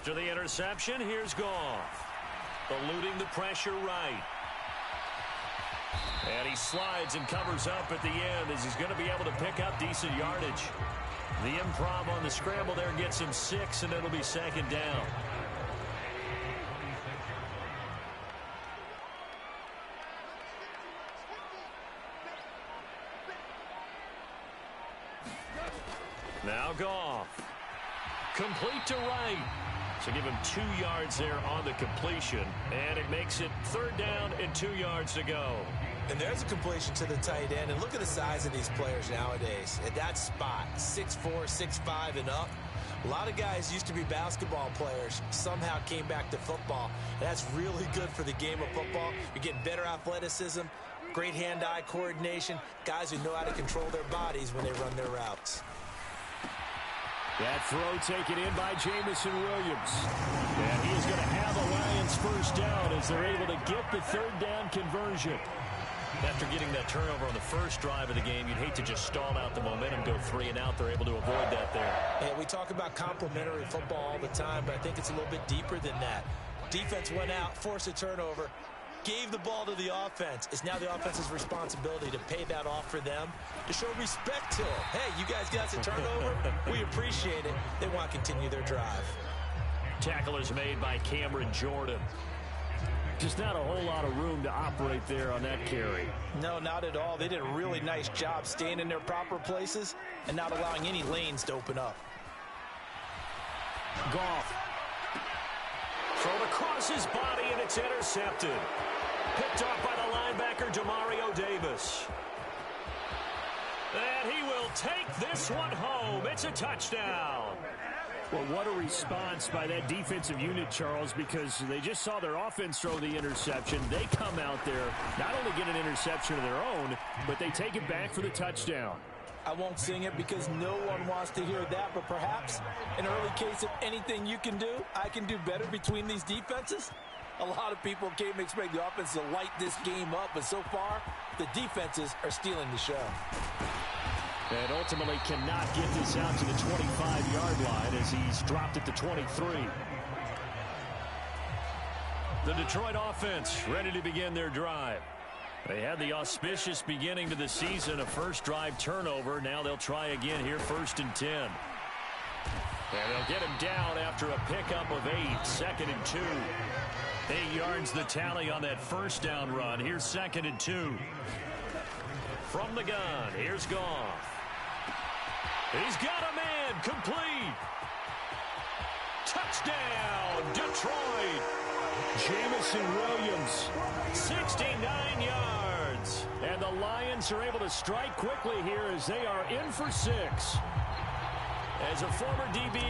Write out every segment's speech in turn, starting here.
After the interception, here's Goff. Eluding the pressure right. And he slides and covers up at the end as he's going to be able to pick up decent yardage. The improv on the scramble there gets him 6, and it'll be second down. Now Goff. Complete to right. So give him 2 yards there on the completion. And it makes it 3rd down and 2 yards to go. And there's a completion to the tight end. And look at the size of these players nowadays. At that spot, 6'4", 6'5", and up. A lot of guys used to be basketball players, somehow came back to football. And that's really good for the game of football. You're getting better athleticism, great hand-eye coordination, guys who know how to control their bodies when they run their routes. That throw taken in by Jamison Williams. And he is going to have a Lions first down as they're able to get the 3rd down conversion. After getting that turnover on the first drive of the game, you'd hate to just stall out the momentum, go 3 and out. They're able to avoid that there. Yeah, we talk about complementary football all the time, but I think it's a little bit deeper than that. Defense went out, forced a turnover, gave the ball to the offense. It's now the offense's responsibility to pay that off for them, to show respect to them. Hey, you guys got the turnover. We appreciate it. They want to continue their drive. Tackle is made by Cameron Jordan. Just not a whole lot of room to operate there on that carry. No, not at all. They did a really nice job staying in their proper places and not allowing any lanes to open up. Goff. Thrown across his body, and it's intercepted. Picked off by the linebacker, Demario Davis. And he will take this one home. It's a touchdown. Well, what a response by that defensive unit, Charles, because they just saw their offense throw the interception. They come out there, not only get an interception of their own, but they take it back for the touchdown. I won't sing it because no one wants to hear that, but perhaps an early case of anything you can do, I can do better between these defenses. A lot of people came to expect the offense to light this game up, but so far, the defenses are stealing the show. And ultimately cannot get this out to the 25-yard line as he's dropped at the 23. The Detroit offense ready to begin their drive. They had the auspicious beginning to the season, a first drive turnover. Now they'll try again here, 1st and 10. And they'll get him down after a pickup of 8, 2nd and 2. 8 yards the tally on that first down run. Here's 2nd and 2. From the gun, here's Goff. He's got a man, complete. Touchdown, Detroit. Jamison Williams, 69 yards. And the Lions are able to strike quickly here as they are in for 6. As a former DB,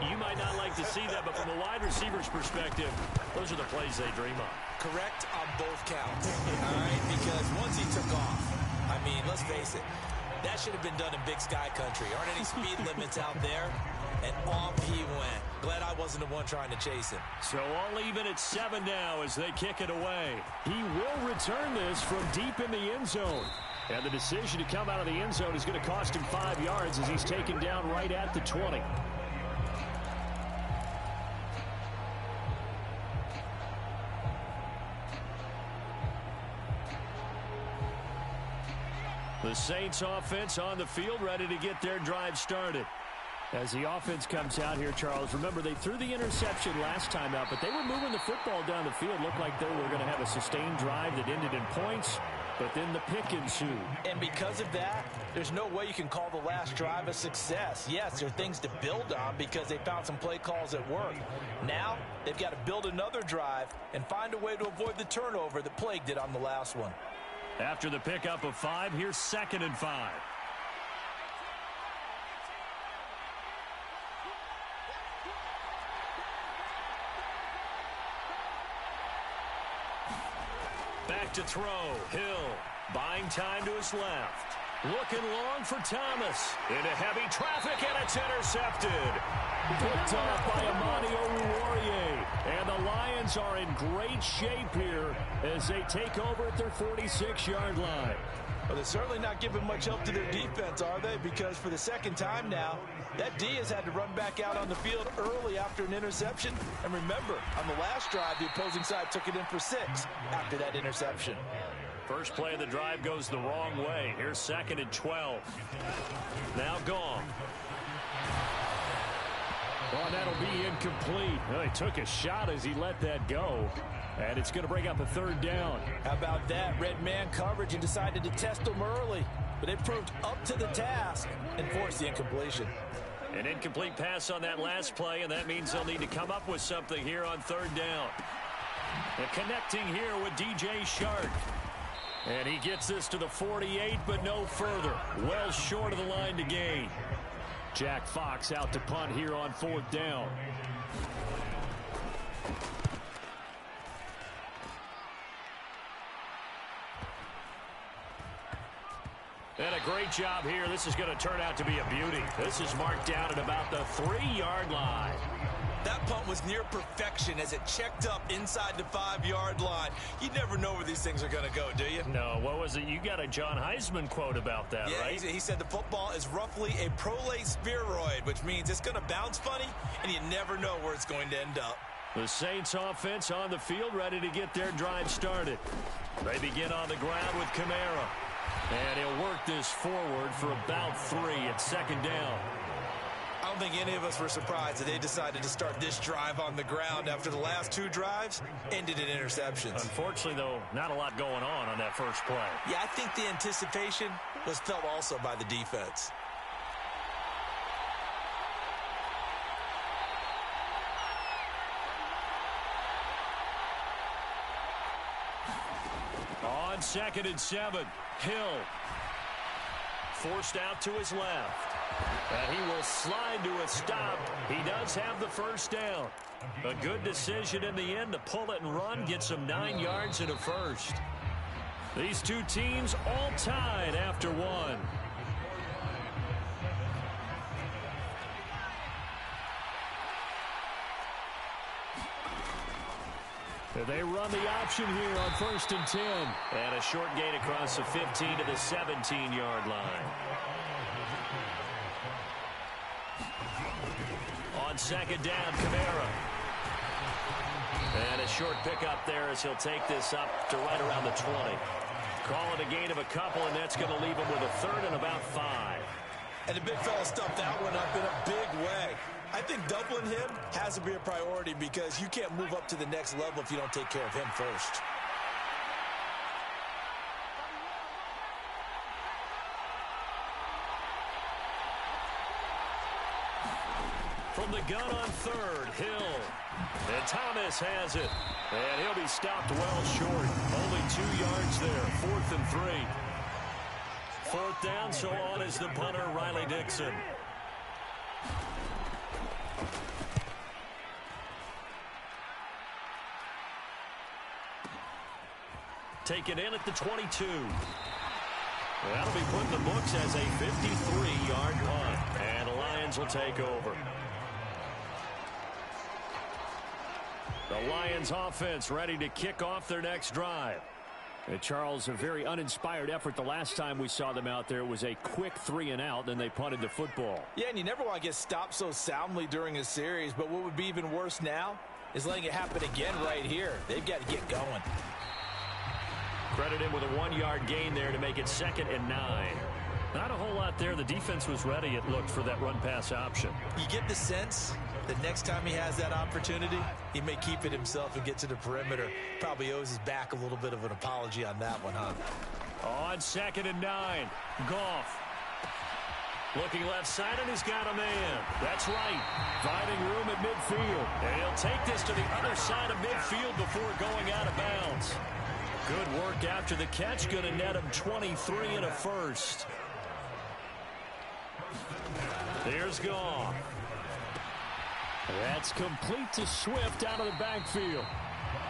you might not like to see that, but from a wide receiver's perspective, those are the plays they dream of. Correct on both counts, all right? Because once he took off, I mean, let's face it, that should have been done in Big Sky Country. Aren't any speed limits out there? And off he went. Glad I wasn't the one trying to chase him. So all even at 7 now as they kick it away. He will return this from deep in the end zone. And the decision to come out of the end zone is going to cost him 5 yards as he's taken down right at the 20. The Saints offense on the field ready to get their drive started. As the offense comes out here, Charles, remember they threw the interception last time out, but they were moving the football down the field. Looked like they were going to have a sustained drive that ended in points, but then the pick ensued. And because of that, there's no way you can call the last drive a success. Yes, there are things to build on because they found some play calls that work. Now, they've got to build another drive and find a way to avoid the turnover that plagued it on the last one. After the pickup of 5, here's 2nd and 5. Back to throw. Hill buying time to his left. Looking long for Thomas. Into heavy traffic, and it's intercepted. Picked off by Amani Oruwariye. And the Lions are in great shape here as they take over at their 46-yard line. Well, they're certainly not giving much help to their defense, are they? Because for the second time now, That D has had to run back out on the field early after an interception. And remember, on the last drive, the opposing side took it in for 6 after that interception. First play of the drive goes the wrong way. Here's 2nd and 12. Now gone. Oh, that'll be incomplete. Well, he took a shot as he let that go. And it's going to bring up a 3rd down. How about that? Red man coverage and decided to test them early. But it proved up to the task and forced the incompletion. An incomplete pass on that last play, and that means they'll need to come up with something here on 3rd down. And connecting here with DJ Shark. And he gets this to the 48, but no further. Well short of the line to gain. Jack Fox out to punt here on 4th down. And a great job here. This is going to turn out to be a beauty. This is marked down at about the 3-yard line. That punt was near perfection as it checked up inside the 5-yard line. You never know where these things are going to go, do you? No, what was it? You got a John Heisman quote about that, yeah, right? He said the football is roughly a prolate spheroid, which means it's going to bounce funny, and you never know where it's going to end up. The Saints offense on the field, ready to get their drive started. They begin on the ground with Kamara. And he'll work this forward for about 3 at 2nd down. I don't think any of us were surprised that they decided to start this drive on the ground after the last 2 drives ended in interceptions. Unfortunately, though, not a lot going on that first play. Yeah, I think the anticipation was felt also by the defense. On 2nd and 7, Hill forced out to his left. And he will slide to a stop. He does have the 1st down. A good decision in the end to pull it and run, get some 9 yards and a 1st. These two teams all tied after 1. They run the option here on 1st and 10. And a short gain across the 15 to the 17-yard line. On 2nd down, Kamara. And a short pickup there as he'll take this up to right around the 20. Call it a gain of a couple, and that's going to leave him with a 3rd and about 5. And the big fella stuffed that one up in a big way. I think doubling him has to be a priority because you can't move up to the next level if you don't take care of him first. From the gun on 3rd, Hill. And Thomas has it. And he'll be stopped well short. Only 2 yards there. 4th and 3. 4th down, so on is the punter, Riley Dixon. Taken in at the 22. That'll be put in the books as a 53-yard punt. And the Lions will take over. The Lions offense ready to kick off their next drive. And Charles, a very uninspired effort the last time we saw them out there. It was a quick 3 and out, then they punted the football. Yeah, and you never want to get stopped so soundly during a series, but what would be even worse now is letting it happen again right here. They've got to get going. Credit him with a 1-yard gain there to make it 2nd and 9. Not a whole lot there. The defense was ready, it looked, for that run-pass option. You get the sense that next time he has that opportunity, he may keep it himself and get to the perimeter. Probably owes his back a little bit of an apology on that one, huh? On 2nd and 9, Goff. Looking left side, and he's got a man. That's right. Finding room at midfield. And he'll take this to the other side of midfield before going out of bounds. Good work after the catch. Going to net him 23 and a 1st. There's Goff. That's complete to Swift out of the backfield.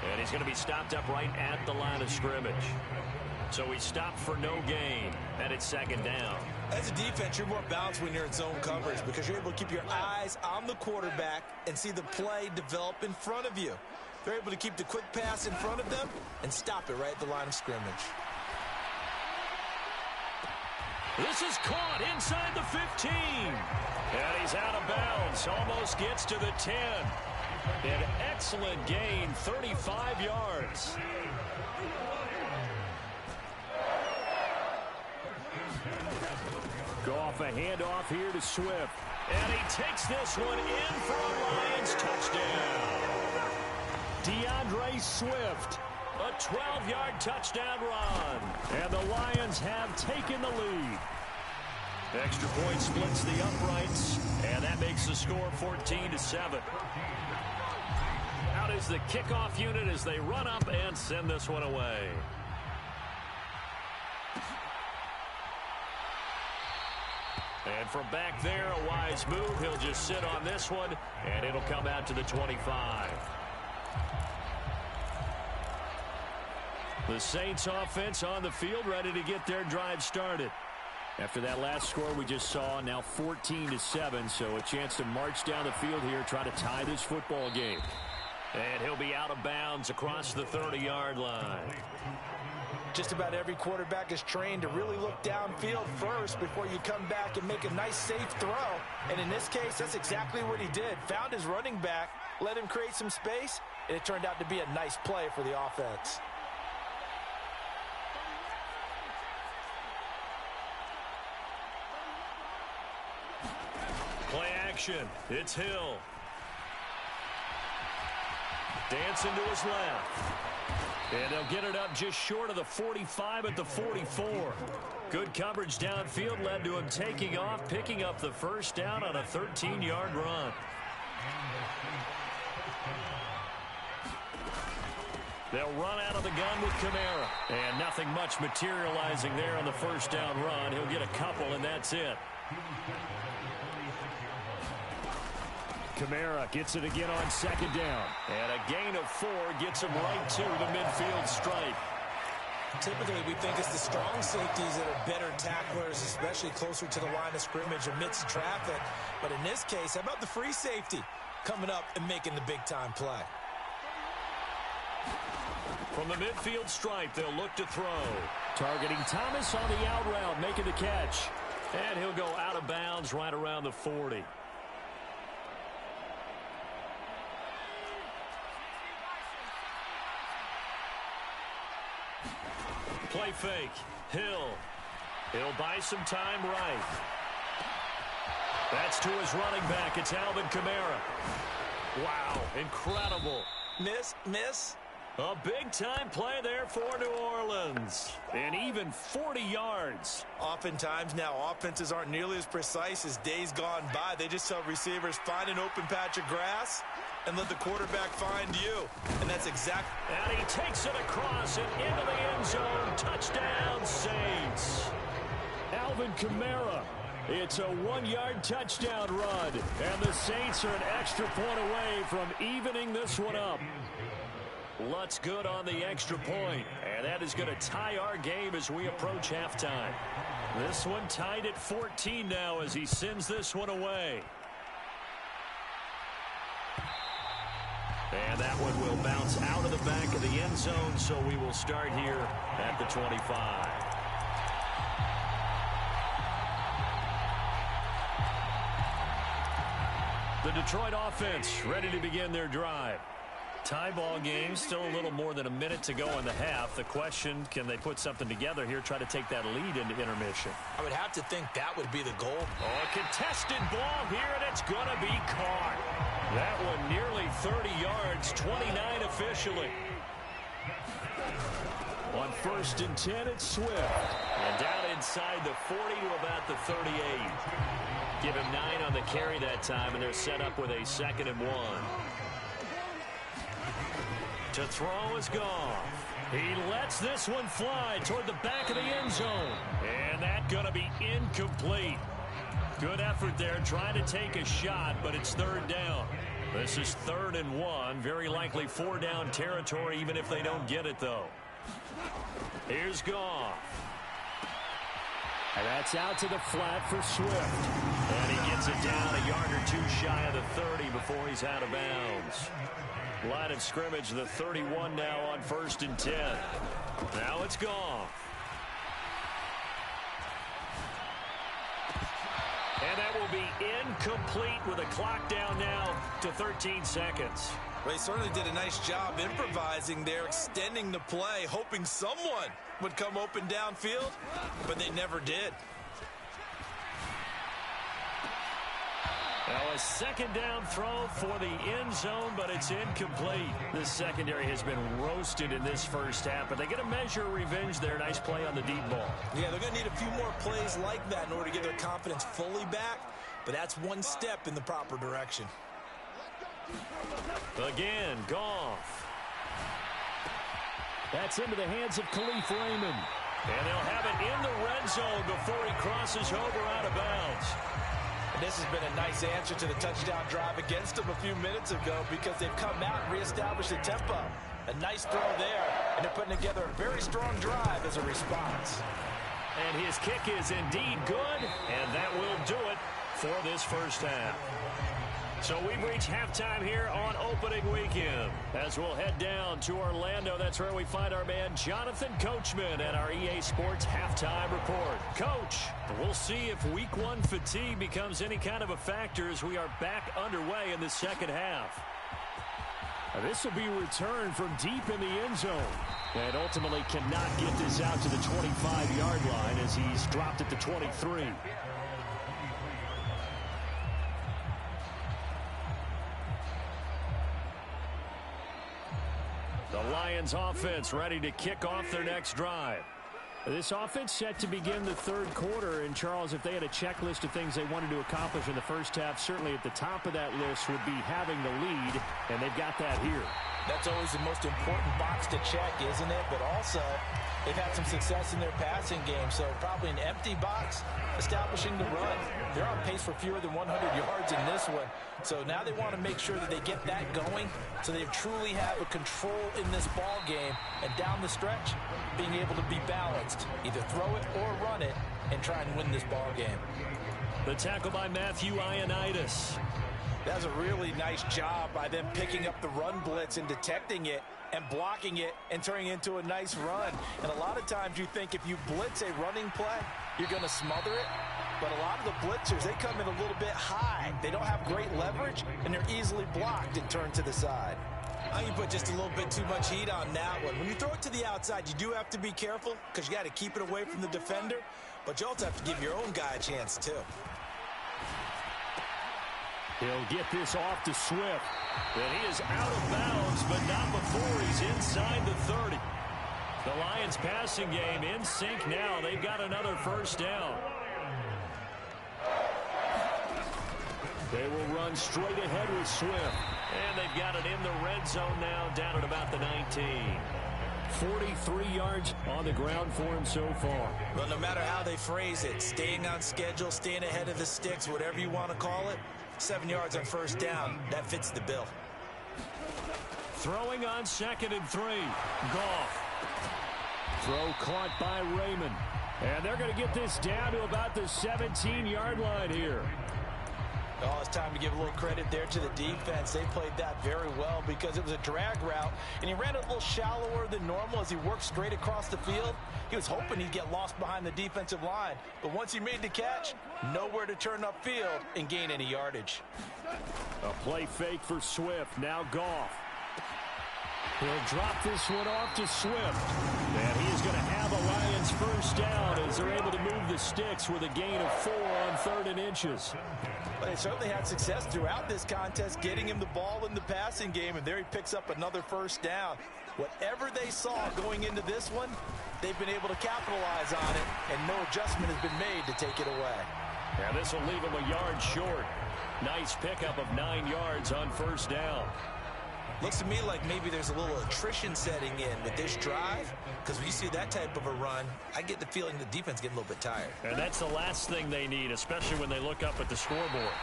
And he's going to be stopped up right at the line of scrimmage. So he stopped for no gain, and it's 2nd down. As a defense, you're more balanced when you're in zone coverage because you're able to keep your eyes on the quarterback and see the play develop in front of you. They're able to keep the quick pass in front of them and stop it right at the line of scrimmage. This is caught inside the 15. And he's out of bounds. Almost gets to the 10. An excellent gain, 35 yards. Goff a handoff here to Swift. And he takes this one in for a Lions touchdown. DeAndre Swift, a 12-yard touchdown run. And the Lions have taken the lead. Extra point splits the uprights, and that makes the score 14-7. Out is the kickoff unit as they run up and send this one away. And from back there, a wise move. He'll just sit on this one, and it'll come out to the 25. The Saints offense on the field, ready to get their drive started. After that last score we just saw, now 14-7, so a chance to march down the field here, try to tie this football game. And he'll be out of bounds across the 30-yard line. Just about every quarterback is trained to really look downfield first before you come back and make a nice, safe throw. And in this case, that's exactly what he did. Found his running back, let him create some space, and it turned out to be a nice play for the offense. Play action. It's Hill. Dancing to his left. And they'll get it up just short of the 45 at the 44. Good coverage downfield led to him taking off, picking up the first down on a 13-yard run. They'll run out of the gun with Kamara. And nothing much materializing there on the first down run. He'll get a couple, and that's it. Kamara gets it again on second down. And a gain of 4 gets him right to the midfield stripe. Typically, we think it's the strong safeties that are better tacklers, especially closer to the line of scrimmage amidst traffic. But in this case, how about the free safety coming up and making the big-time play? From the midfield stripe, they'll look to throw. Targeting Thomas on the out route, making the catch. And he'll go out of bounds right around the 40. Play fake. Hill. He'll buy some time right. That's to his running back. It's Alvin Kamara. Wow, incredible. Miss. A big-time play there for New Orleans. And even 40 yards. Oftentimes now, offenses aren't nearly as precise as days gone by. They just tell receivers, find an open patch of grass and let the quarterback find you. And that's exactly. And he takes it across and into the end zone. Touchdown, Saints. Alvin Kamara. It's a 1-yard touchdown run. And the Saints are an extra point away from evening this one up. Lutz good on the extra point. And that is going to tie our game as we approach halftime. This one tied at 14 now as he sends this one away. And that one will bounce out of the back of the end zone, so we will start here at the 25. The Detroit offense ready to begin their drive. Tie ball game, still a little more than a minute to go in the half. The question, can they put something together here, try to take that lead into intermission? I would have to think that would be the goal. Oh, a contested ball here, and it's going to be caught. That one nearly 30 yards, 29 officially. On 1st and 10, it's Swift. And down inside the 40 to about the 38. Give him 9 on the carry that time, and they're set up with a 2nd and 1. To throw is Goff. He lets this one fly toward the back of the end zone. And that's going to be incomplete. Good effort there trying to take a shot, but it's 3rd down. This is 3rd and 1. Very likely 4-down territory, even if they don't get it, though. Here's Goff. And that's out to the flat for Swift. And he gets it down a yard or 2 shy of the 30 before he's out of bounds. Line of scrimmage, the 31 now on 1st and 10. Now it's Goff. And that will be incomplete with a clock down now to 13 seconds. Well, he certainly did a nice job improvising there, extending the play, hoping someone would come open downfield, but they never did. Now a second down throw for the end zone, but it's incomplete. The secondary has been roasted in this first half, but they get a measure of revenge there. Nice play on the deep ball. Yeah, they're going to need a few more plays like that in order to get their confidence fully back, but that's one step in the proper direction. Again, Goff. That's into the hands of Khalif Raymond. And they'll have it in the red zone before he crosses over out of bounds. And this has been a nice answer to the touchdown drive against them a few minutes ago because they've come out and reestablished the tempo. A nice throw there, and they're putting together a very strong drive as a response. And his kick is indeed good, and that will do it for this first half. So we've reached halftime here on opening weekend. As we'll head down to Orlando, that's where we find our man Jonathan Coachman at our EA Sports Halftime Report. Coach, we'll see if Week 1 fatigue becomes any kind of a factor as we are back underway in the second half. This will be returned from deep in the end zone. And ultimately cannot get this out to the 25-yard line as he's dropped at the 23. The Lions offense ready to kick off their next drive. This offense set to begin the third quarter. And, Charles, if they had a checklist of things they wanted to accomplish in the first half, certainly at the top of that list would be having the lead, and they've got that here. That's always the most important box to check, isn't it? But also, they've had some success in their passing game, so probably an empty box establishing the run. They're on pace for fewer than 100 yards in this one. So now they want to make sure that they get that going so they truly have a control in this ball game. And down the stretch, being able to be balanced, either throw it or run it, and try and win this ball game. The tackle by Matthew Ioannidis. That's a really nice job by them picking up the run blitz and detecting it and blocking it and turning it into a nice run. And a lot of times you think if you blitz a running play, you're going to smother it. But a lot of the blitzers, they come in a little bit high. They don't have great leverage, and they're easily blocked and turned to the side. I think you put just a little bit too much heat on that one. When you throw it to the outside, you do have to be careful because you got to keep it away from the defender. But you also have to give your own guy a chance, too. He'll get this off to Swift. And he is out of bounds, but not before he's inside the 30. The Lions passing game in sync now. They've got another first down. They will run straight ahead with Swift. And they've got it in the red zone now, down at about the 19. 43 yards on the ground for him so far. Well, no matter how they phrase it, staying on schedule, staying ahead of the sticks, whatever you want to call it, 7 yards on first down, that fits the bill. Throwing on 2nd and 3. Goff. Throw caught by Raymond. And they're going to get this down to about the 17-yard line here. Oh, it's time to give a little credit there to the defense. They played that very well because it was a drag route, and he ran it a little shallower than normal as he worked straight across the field. He was hoping he'd get lost behind the defensive line, but once he made the catch, nowhere to turn upfield and gain any yardage. A play fake for Swift. Now Goff. He'll drop this one off to Swift. And he is going to have a Lions first down as they're able to move the sticks with a gain of 4 on 3rd and inches. But they certainly had success throughout this contest, getting him the ball in the passing game, and there he picks up another first down. Whatever they saw going into this one, they've been able to capitalize on it, and no adjustment has been made to take it away. And this will leave him a yard short. Nice pickup of 9 yards on first down. Looks to me like maybe there's a little attrition setting in with this drive, because when you see that type of a run, I get the feeling the defense getting a little bit tired. And that's the last thing they need, especially when they look up at the scoreboard.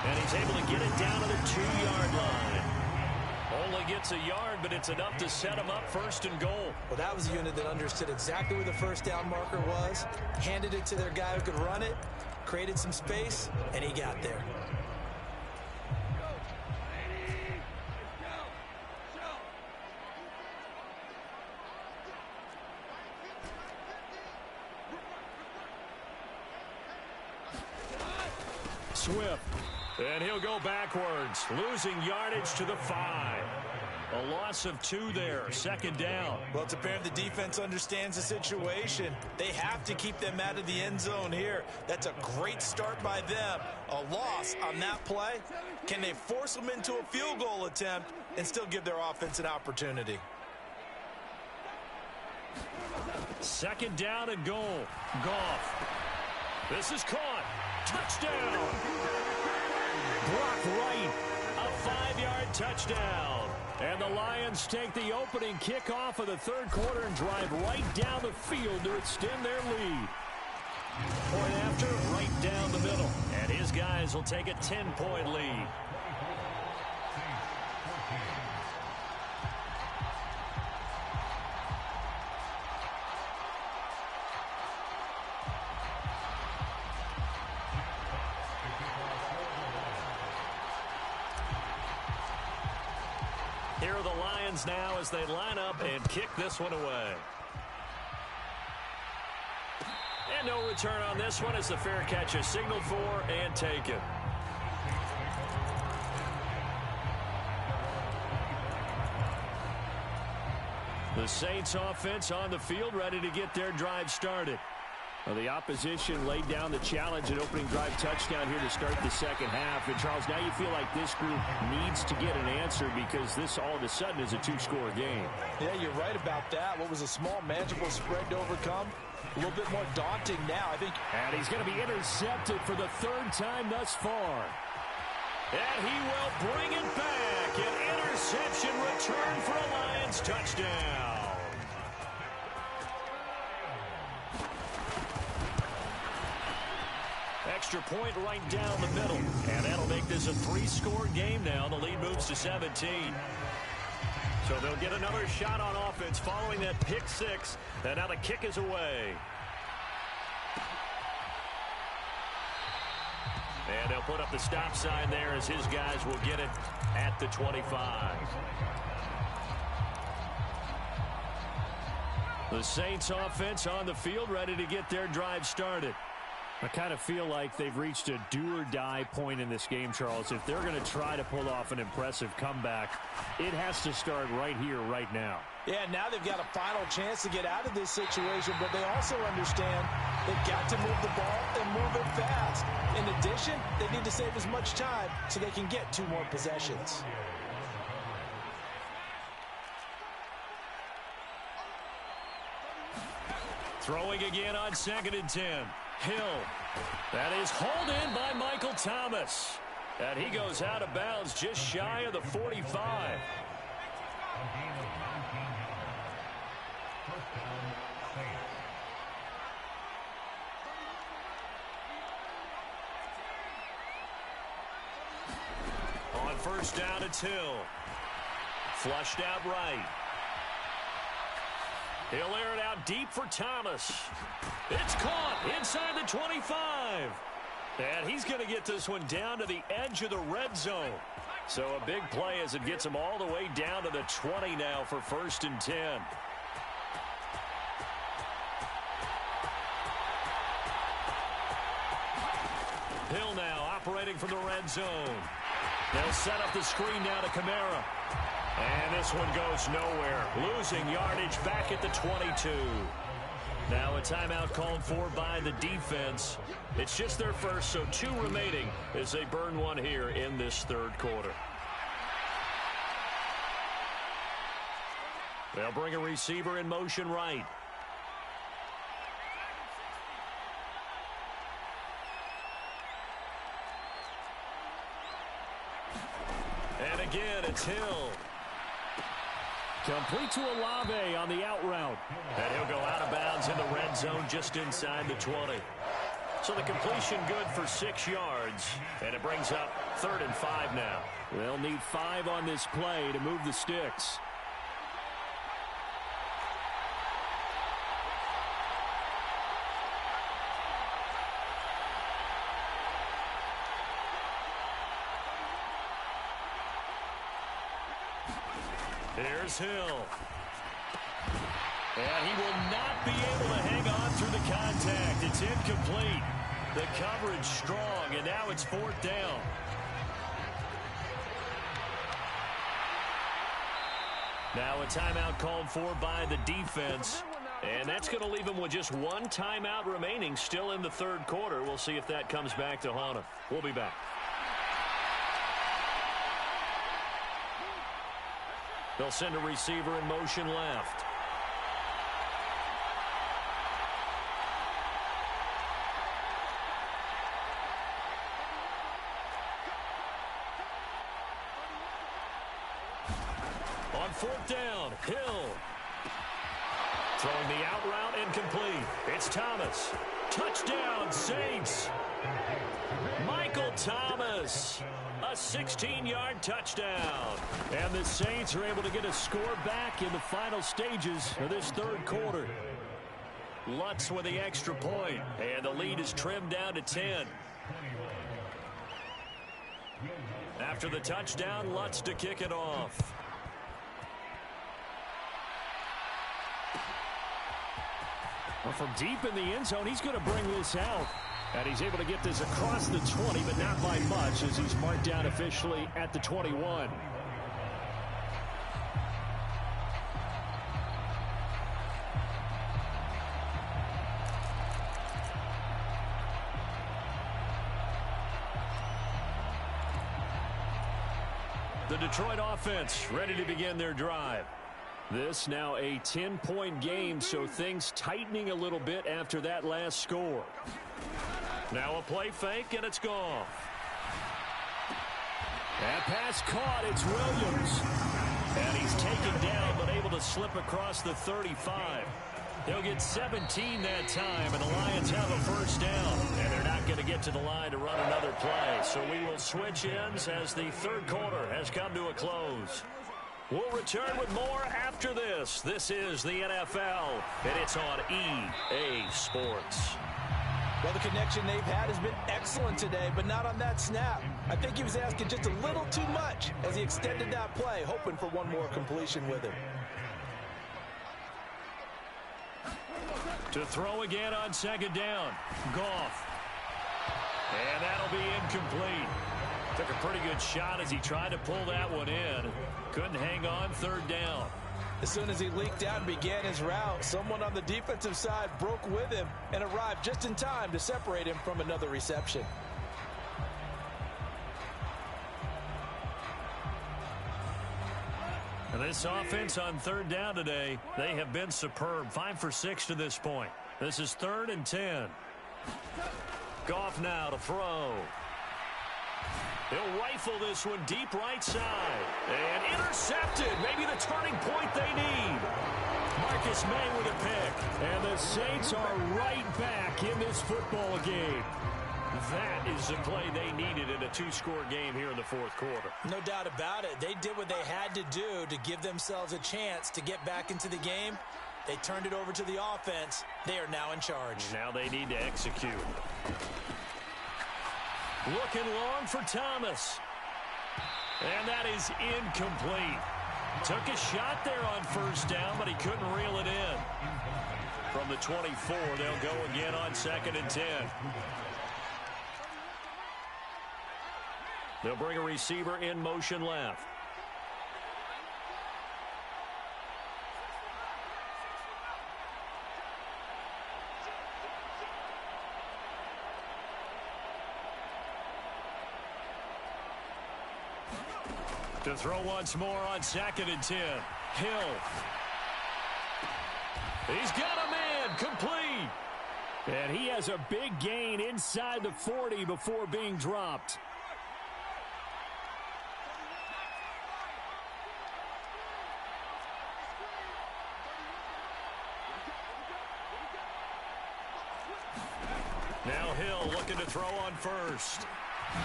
And he's able to get it down to the 2-yard line. Only gets a yard, but it's enough to set him up 1st and goal. Well, that was a unit that understood exactly where the first down marker was, handed it to their guy who could run it, created some space, and he got there. Swift. And he'll go backwards, losing yardage to the 5. A loss of 2 there, 2nd down. Well, it's apparent the defense understands the situation. They have to keep them out of the end zone here. That's a great start by them. A loss on that play. Can they force them into a field goal attempt and still give their offense an opportunity? 2nd down and goal. Goff. This is caught. Touchdown. Brock Wright. A 5-yard touchdown. And the Lions take the opening kickoff of the 3rd quarter and drive right down the field to extend their lead. Point after, right down the middle. And his guys will take a 10-point lead. Here are the Lions now as they line up and kick this one away. And no return on this one as the fair catch is signaled for and taken. The Saints offense on the field ready to get their drive started. Well, the opposition laid down the challenge and opening drive touchdown here to start the 2nd half. And, Charles, now you feel like this group needs to get an answer because this all of a sudden is a 2-score game. Yeah, you're right about that. What was a small, manageable spread to overcome? A little bit more daunting now, I think. And he's going to be intercepted for the 3rd time thus far. And he will bring it back. An interception return for a Lions touchdown. Extra point right down the middle. And that'll make this a 3-score game now. The lead moves to 17. So they'll get another shot on offense following that pick 6. And now the kick is away. And they'll put up the stop sign there as his guys will get it at the 25. The Saints offense on the field ready to get their drive started. I kind of feel like they've reached a do-or-die point in this game, Charles. If they're going to try to pull off an impressive comeback, it has to start right here, right now. Yeah, now they've got a final chance to get out of this situation, but they also understand they've got to move the ball and move it fast. In addition, they need to save as much time so they can get 2 more possessions. Throwing again on 2nd and 10. Hill. That is hauled in by Michael Thomas. And he goes out of bounds just shy of the 45. On 1st down, it's Hill. Flushed out right. He'll air it out deep for Thomas. It's caught inside the 25. And he's going to get this one down to the edge of the red zone. So a big play as it gets him all the way down to the 20 now for 1st and 10. Hill now operating from the red zone. They'll set up the screen now to Kamara. And this one goes nowhere. Losing yardage back at the 22. Now a timeout called for by the defense. It's just their first, so 2 remaining as they burn one here in this 3rd quarter. They'll bring a receiver in motion right. And again, it's Hill. Complete to Olave on the out route. And he'll go out of bounds in the red zone just inside the 20. So the completion good for 6 yards. And it brings up 3rd and 5 now. They'll need 5 on this play to move the sticks. Here's Hill. And he will not be able to hang on through the contact. It's incomplete. The coverage strong, and now it's 4th down. Now a timeout called for by the defense. And that's going to leave them with just one timeout remaining still in the 3rd quarter. We'll see if that comes back to haunt them. We'll be back. They'll send a receiver in motion left. On 4th down, Hill. Throwing the out route incomplete. It's Thomas. Touchdown, Saints. Michael Thomas. A 16-yard touchdown. And the Saints are able to get a score back in the final stages of this 3rd quarter. Lutz with the extra point. And the lead is trimmed down to 10. After the touchdown, Lutz to kick it off. Well, from deep in the end zone, he's going to bring this out. And he's able to get this across the 20, but not by much, as he's marked down officially at the 21. The Detroit offense ready to begin their drive. This now a 10-point game, so things tightening a little bit after that last score. Now a play fake, and it's gone. That pass caught. It's Williams. And he's taken down, but able to slip across the 35. They'll get 17 that time, and the Lions have a 1st down. And they're not going to get to the line to run another play. So we will switch ends as the 3rd quarter has come to a close. We'll return with more after this. This is the NFL, and it's on EA Sports. Well, the connection they've had has been excellent today, but not on that snap. I think he was asking just a little too much as he extended that play, hoping for one more completion with him. To throw again on 2nd down. Goff. And that'll be incomplete. Took a pretty good shot as he tried to pull that one in. Couldn't hang on 3rd down. As soon as he leaked out and began his route, someone on the defensive side broke with him and arrived just in time to separate him from another reception. And this offense on 3rd down today, they have been superb. 5 for 6 to this point. This is 3rd and 10. Goff now to throw. He'll rifle this one deep right side. And intercepted. Maybe the turning point they need. Marcus May with a pick. And the Saints are right back in this football game. That is the play they needed in a 2-score game here in the 4th quarter. No doubt about it. They did what they had to do to give themselves a chance to get back into the game. They turned it over to the offense. They are now in charge. Now they need to execute. Looking long for Thomas. And that is incomplete. Took a shot there on 1st down, but he couldn't reel it in. From the 24, they'll go again on 2nd and 10. They'll bring a receiver in motion left. To throw once more on 2nd and 10. Hill. He's got a man, complete. And he has a big gain inside the 40 before being dropped. Now Hill looking to throw on 1st.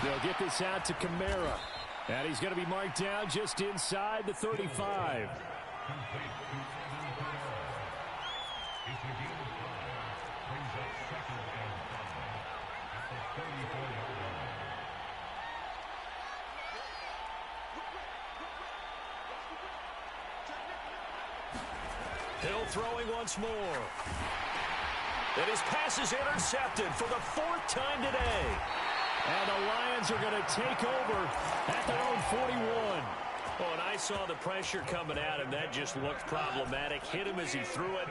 They'll get this out to Kamara. And he's going to be marked down just inside the 35. Hill throwing once more. And his pass is intercepted for the 4th time today. And the Lions are going to take over at their own 41. Oh, and I saw the pressure coming at him. That just looked problematic. Hit him as he threw it,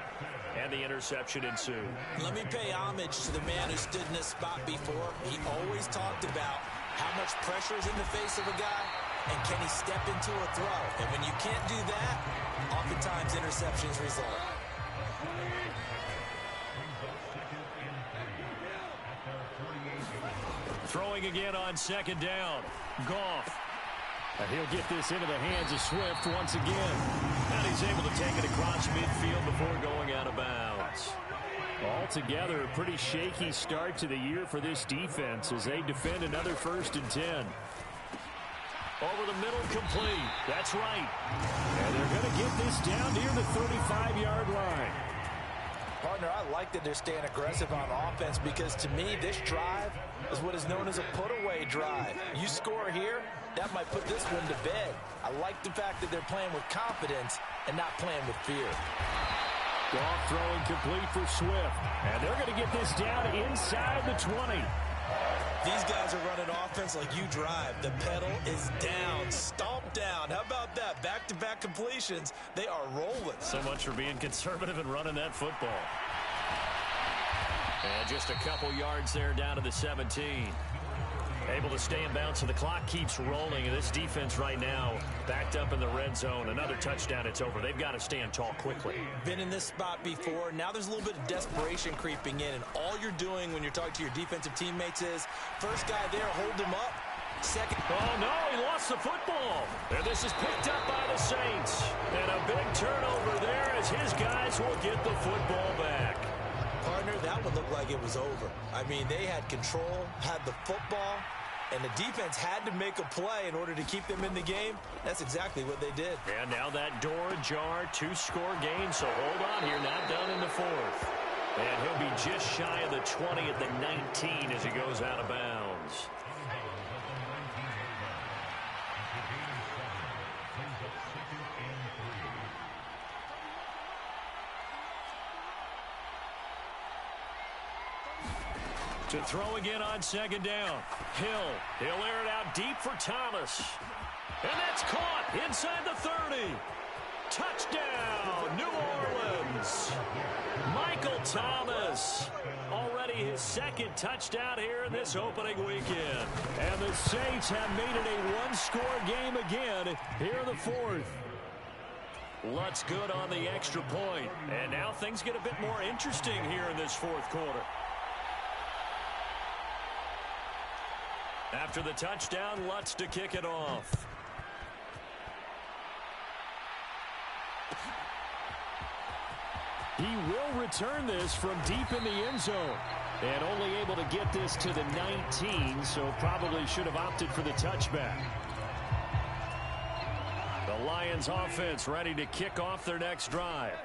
and the interception ensued. Let me pay homage to the man who stood in this spot before. He always talked about how much pressure is in the face of a guy, and can he step into a throw. And when you can't do that, oftentimes interceptions result. Throwing again on 2nd down. Goff. And he'll get this into the hands of Swift once again. And he's able to take it across midfield before going out of bounds. Altogether, a pretty shaky start to the year for this defense as they defend another 1st and 10. Over the middle, complete. That's right. And they're going to get this down near the 35-yard line. Partner, I like that they're staying aggressive on offense because to me, this drive is what is known as a put-away drive. You score here, that might put this one to bed. I like the fact that they're playing with confidence and not playing with fear. Goff throwing complete for Swift. And they're going to get this down inside the 20. These guys are running offense like you drive. The pedal is down, stomp down. How about that? Back-to-back completions. They are rolling. So much for being conservative and running that football. And just a couple yards there down to the 17. Able to stay in bounds, so the clock keeps rolling. And this defense right now backed up in the red zone. Another touchdown, it's over. They've got to stand tall quickly. Been in this spot before. Now there's a little bit of desperation creeping in. And all you're doing when you're talking to your defensive teammates is, first guy there, hold him up. Second. Oh, no, he lost the football. And this is picked up by the Saints. And a big turnover there as his guys will get the football back. Partner, that one looked like it was over. I mean, they had control, had the football, and the defense had to make a play in order to keep them in the game. That's exactly what they did. And now that door ajar, 2-score game, so hold on here, not done in the 4th. And he'll be just shy of the 20 at the 19 as he goes out of bounds. To throw again on 2nd down. Hill. He'll air it out deep for Thomas. And that's caught inside the 30. Touchdown, New Orleans. Michael Thomas. Already his 2nd touchdown here in this opening weekend. And the Saints have made it a 1-score game again here in the 4th. Lutz good on the extra point. And now things get a bit more interesting here in this 4th quarter. After the touchdown, Lutz to kick it off. He will return this from deep in the end zone. And only able to get this to the 19, so probably should have opted for the touchback. The Lions offense ready to kick off their next drive.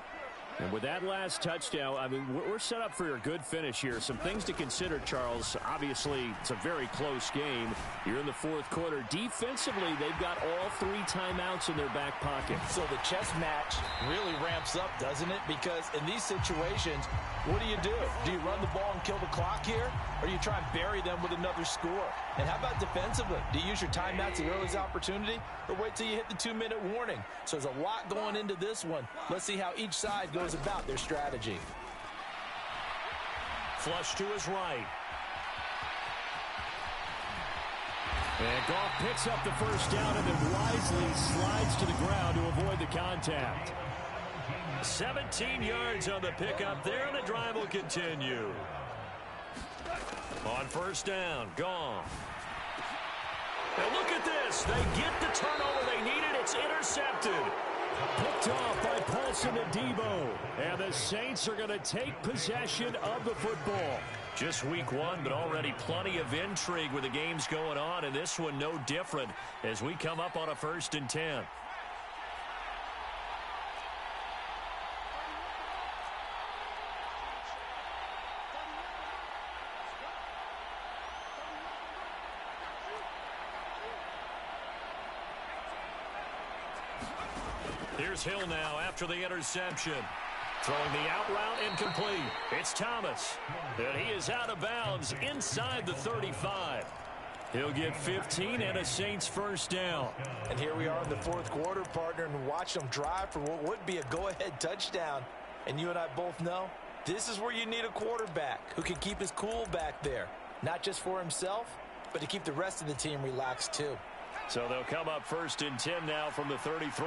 And with that last touchdown, I mean, we're set up for a good finish here. Some things to consider, Charles. Obviously, it's a very close game. You're in the 4th quarter. Defensively, they've got all 3 timeouts in their back pocket. So the chess match really ramps up, doesn't it? Because in these situations, what do? Do you run the ball and kill the clock here? Or do you try and bury them with another score? And how about defensively? Do you use your timeouts at earliest opportunity? Or wait till you hit the 2-minute warning? So there's a lot going into this one. Let's see how each side goes about their strategy. Flush to his right. And Goff picks up the first down and then wisely slides to the ground to avoid the contact. 17 yards on the pickup there, and the drive will continue. On 1st down, Goff. And look at this. They get the turnover they needed. It's intercepted. Picked off by Paulson and Debo. And the Saints are going to take possession of the football. Just week 1, but already plenty of intrigue with the games going on. And this one no different as we come up on a 1st and 10. Here's Hill now after the interception. Throwing the out route incomplete. It's Thomas. And he is out of bounds inside the 35. He'll get 15 and a Saints first down. And here we are in the fourth quarter, partner, and watch them drive for what would be a go-ahead touchdown. And you and I both know this is where you need a quarterback who can keep his cool back there. Not just for himself, but to keep the rest of the team relaxed too. So they'll come up first and 10 now from the 33.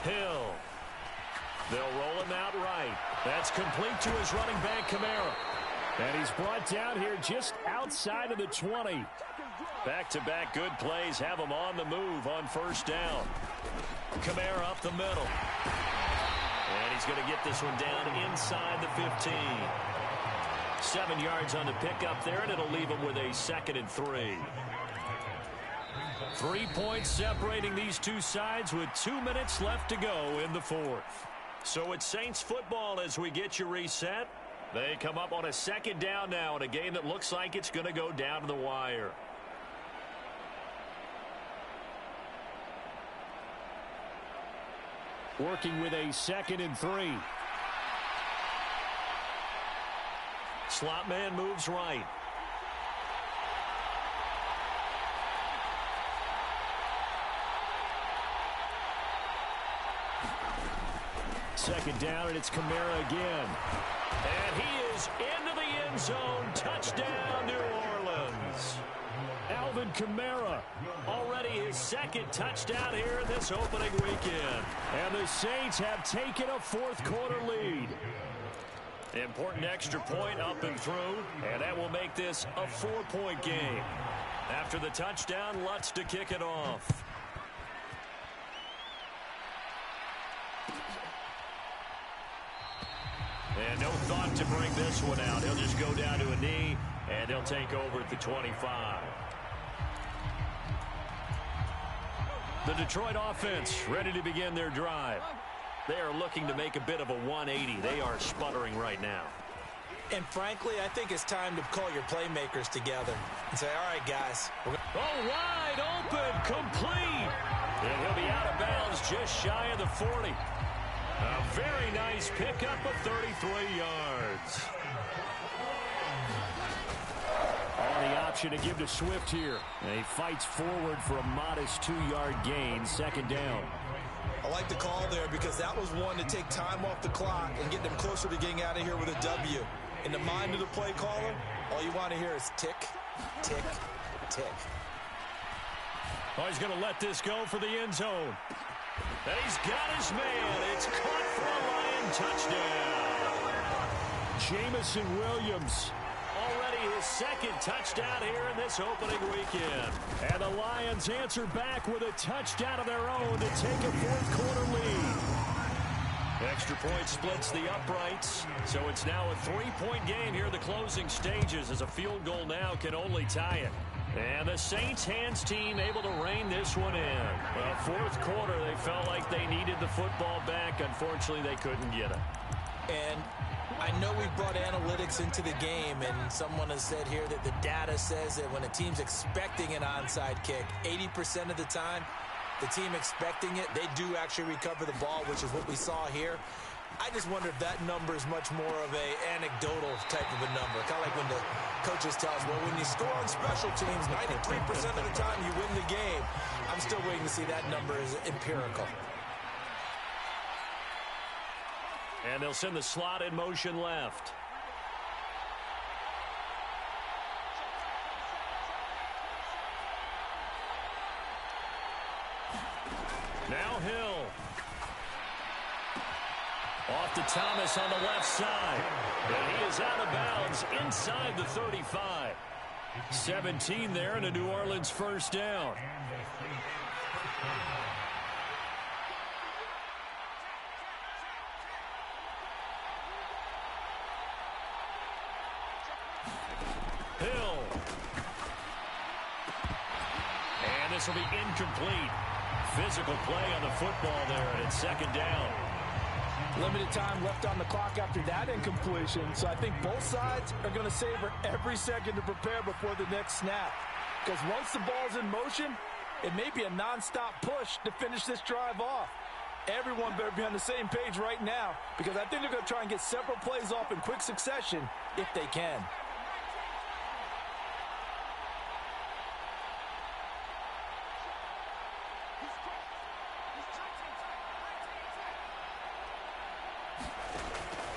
Hill. They'll roll him out right. That's complete to his running back, Kamara. And he's brought down here just outside of the 20. Back-to-back good plays have him on the move on first down. Kamara up the middle. And he's going to get this one down inside the 15. 7 yards on the pickup there, and it'll leave him with a 2nd and 3. 3 points separating these two sides with 2 minutes left to go in the fourth. So it's Saints football as we get you reset. They come up on a 2nd down now in a game that looks like it's going to go down to the wire. Working with a 2nd and 3. Slot man moves right. Second down, and it's Kamara again. And he is into the end zone. Touchdown, New Orleans. Alvin Kamara, already his 2nd touchdown here in this opening weekend. And the Saints have taken a fourth quarter lead. Important extra point up and through, and that will make this a 4-point game. After the touchdown, Lutz to kick it off. And no thought to bring this one out. He'll just go down to a knee, and he'll take over at the 25. The Detroit offense ready to begin their drive. They are looking to make a bit of a 180. They are sputtering right now. And frankly, I think it's time to call your playmakers together and say, all right, guys. Wide open, complete. And he'll be out of bounds just shy of the 40. A very nice pickup of 33 yards. On the option to give to Swift here. And he fights forward for a modest 2-yard gain, 2nd down. I like the call there because that was one to take time off the clock and get them closer to getting out of here with a W. In the mind of the play caller, all you want to hear is tick, tick, tick. Oh, he's going to let this go for the end zone. And he's got his man. It's caught for a Lion touchdown. Jamison Williams, already his 2nd touchdown here in this opening weekend. And the Lions answer back with a touchdown of their own to take a fourth quarter lead. Extra point splits the uprights, so it's now a 3-point game here in the closing stages as a field goal now can only tie it. And the Saints hands team able to rein this one in. Well, fourth quarter, they felt like they needed the football back. Unfortunately, they couldn't get it. And I know we've brought analytics into the game, and someone has said here that the data says that when a team's expecting an onside kick, 80% of the time, the team expecting it, they do actually recover the ball, which is what we saw here. I just wonder if that number is much more of a anecdotal type of a number. Kind of like when the coaches tell us, well, when you score on special teams, 93% of the time you win the game. I'm still waiting to see that number is empirical. And they'll send the slot in motion left. Now Hill. Off to Thomas on the left side. And he is out of bounds inside the 35. 17 there and a New Orleans first down. Hill. And this will be incomplete. Physical play on the football there, and it's 2nd down. Limited time left on the clock after that incompletion, so I think both sides are going to savor every second to prepare before the next snap. Because once the ball's in motion, it may be a non-stop push to finish this drive off. Everyone better be on the same page right now, because I think they're going to try and get several plays off in quick succession if they can.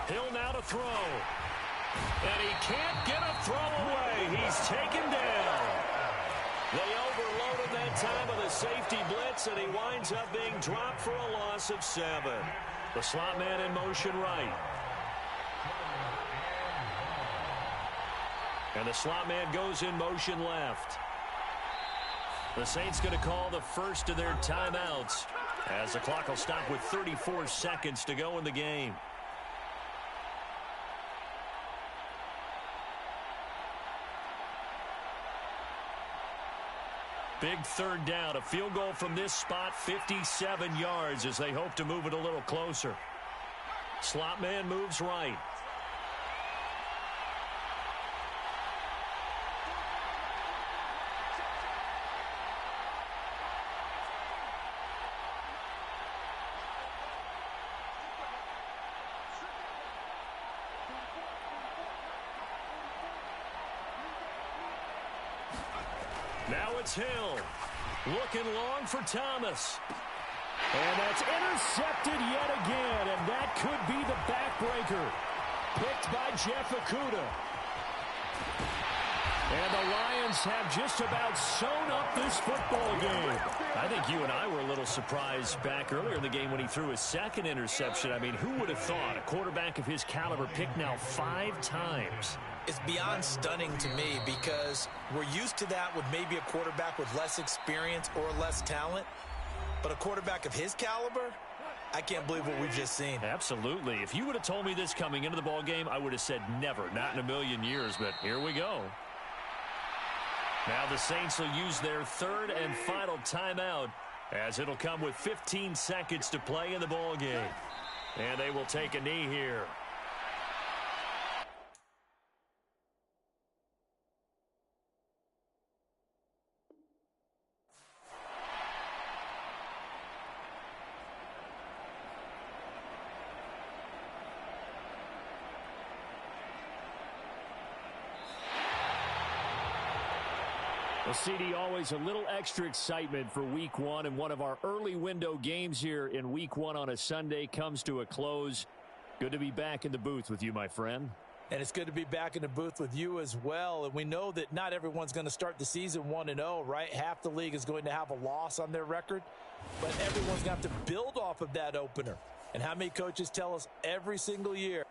Hill now to throw. And he can't get a throw away. He's taken down. They overloaded that time of the safety blitz, and he winds up being dropped for a loss of 7. The slot man in motion right. And the slot man goes in motion left. The Saints going to call the first of their timeouts as the clock will stop with 34 seconds to go in the game. Big third down. A field goal from this spot, 57 yards as they hope to move it a little closer. Slot man moves right. Now it's Hill. Looking long for Thomas. And that's intercepted yet again. And that could be the backbreaker. Picked by Jeff Okudah. And the Lions have just about sewn up this football game. I think you and I were a little surprised back earlier in the game when he threw his second interception. I mean, who would have thought a quarterback of his caliber picked now 5 times? It's beyond stunning to me because we're used to that with maybe a quarterback with less experience or less talent. But a quarterback of his caliber, I can't believe what we've just seen. Absolutely. If you would have told me this coming into the ball game, I would have said never, not in a million years. But here we go. Now the Saints will use their third and final timeout as it'll come with 15 seconds to play in the ball game. And they will take a knee here. Well, CD, always a little extra excitement for Week 1, and one of our early window games here in Week 1 on a Sunday comes to a close. Good to be back in the booth with you, my friend. And it's good to be back in the booth with you as well. And we know that not everyone's going to start the season 1-0, right? Half the league is going to have a loss on their record, but everyone's going to have to build off of that opener. And how many coaches tell us every single year